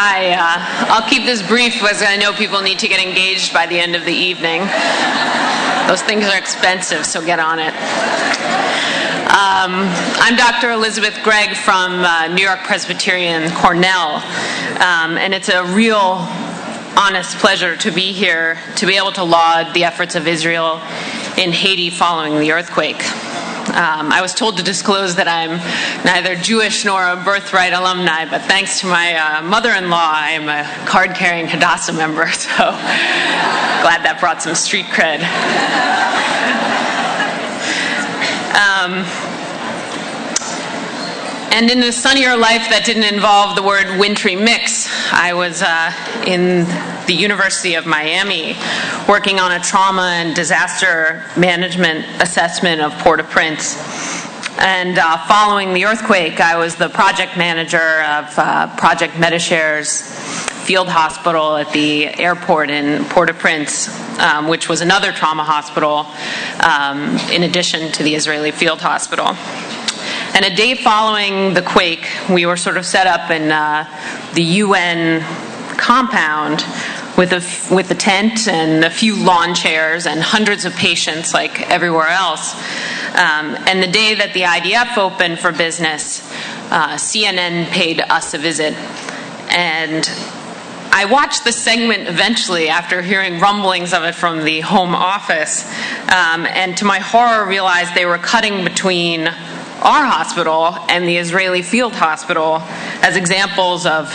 I'll keep this brief because I know people need to get engaged by the end of the evening. Those things are expensive, so get on it. I'm Dr. Elizabeth Greig from New York Presbyterian Cornell, and it's a real honest pleasure to be here to be able to laud the efforts of Israel in Haiti following the earthquake. I was told to disclose that I'm neither Jewish nor a Birthright alumni, but thanks to my mother-in-law, I'm a card-carrying Hadassah member, so glad that brought some street cred. And in a sunnier life that didn't involve the word wintry mix, I was in the University of Miami working on a trauma and disaster management assessment of Port-au-Prince. And following the earthquake, I was the project manager of Project Medishare's field hospital at the airport in Port-au-Prince, which was another trauma hospital in addition to the Israeli field hospital. And a day following the quake, we were sort of set up in the UN compound with a tent and a few lawn chairs and hundreds of patients like everywhere else. And the day that the IDF opened for business, CNN paid us a visit. And I watched the segment eventually after hearing rumblings of it from the Home Office, and to my horror realized they were cutting between our hospital and the Israeli field hospital as examples of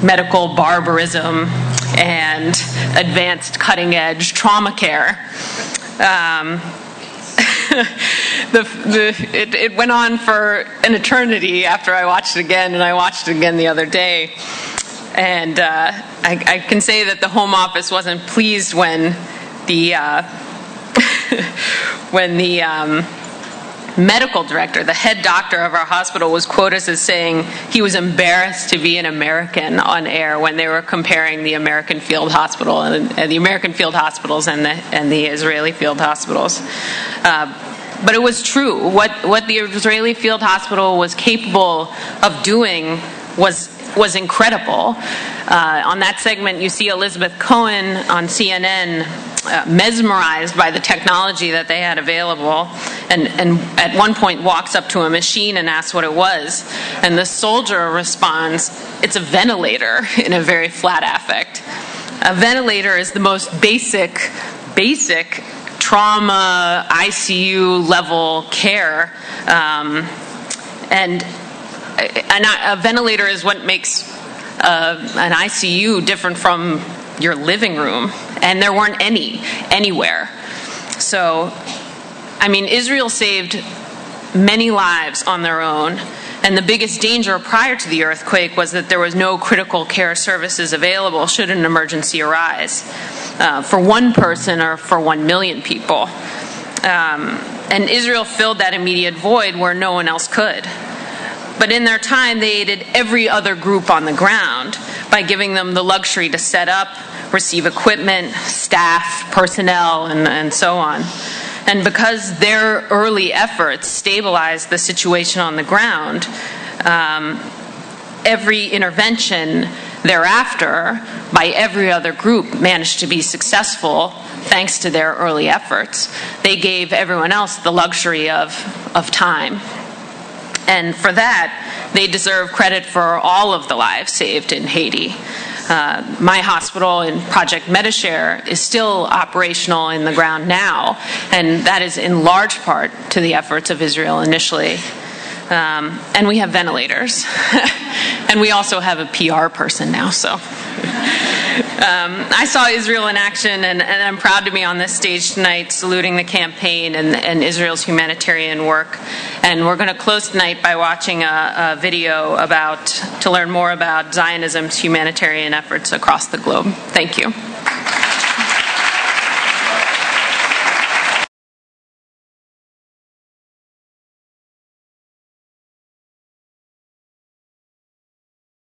medical barbarism and advanced cutting-edge trauma care. It went on for an eternity after I watched it again, and I watched it again the other day. And I can say that the Home Office wasn't pleased when the medical director, the head doctor of our hospital, was quoted as saying he was embarrassed to be an American on air when they were comparing the American field hospital and the American field hospitals and the Israeli field hospitals. But it was true. What the Israeli field hospital was capable of doing was incredible. On that segment, you see Elizabeth Cohen on CNN mesmerized by the technology that they had available, and at one point walks up to a machine and asks what it was. And the soldier responds, "It's a ventilator," in a very flat affect. A ventilator is the most basic trauma ICU level care, and a ventilator is what makes an ICU different from your living room, and there weren't any anywhere. So, I mean, Israel saved many lives on their own, and the biggest danger prior to the earthquake was that there was no critical care services available should an emergency arise for one person or for 1 million people. And Israel filled that immediate void where no one else could. But in their time, they aided every other group on the ground by giving them the luxury to set up, receive equipment, staff, personnel, and so on. And because their early efforts stabilized the situation on the ground, every intervention thereafter by every other group managed to be successful thanks to their early efforts. They gave everyone else the luxury of time. And for that, they deserve credit for all of the lives saved in Haiti. My hospital in Project Medishare is still operational in the ground now, and that is in large part to the efforts of Israel initially. And we have ventilators. And we also have a PR person now, so. I saw Israel in action, and I'm proud to be on this stage tonight saluting the campaign and Israel's humanitarian work. And we're going to close tonight by watching a video to learn more about Zionism's humanitarian efforts across the globe. Thank you.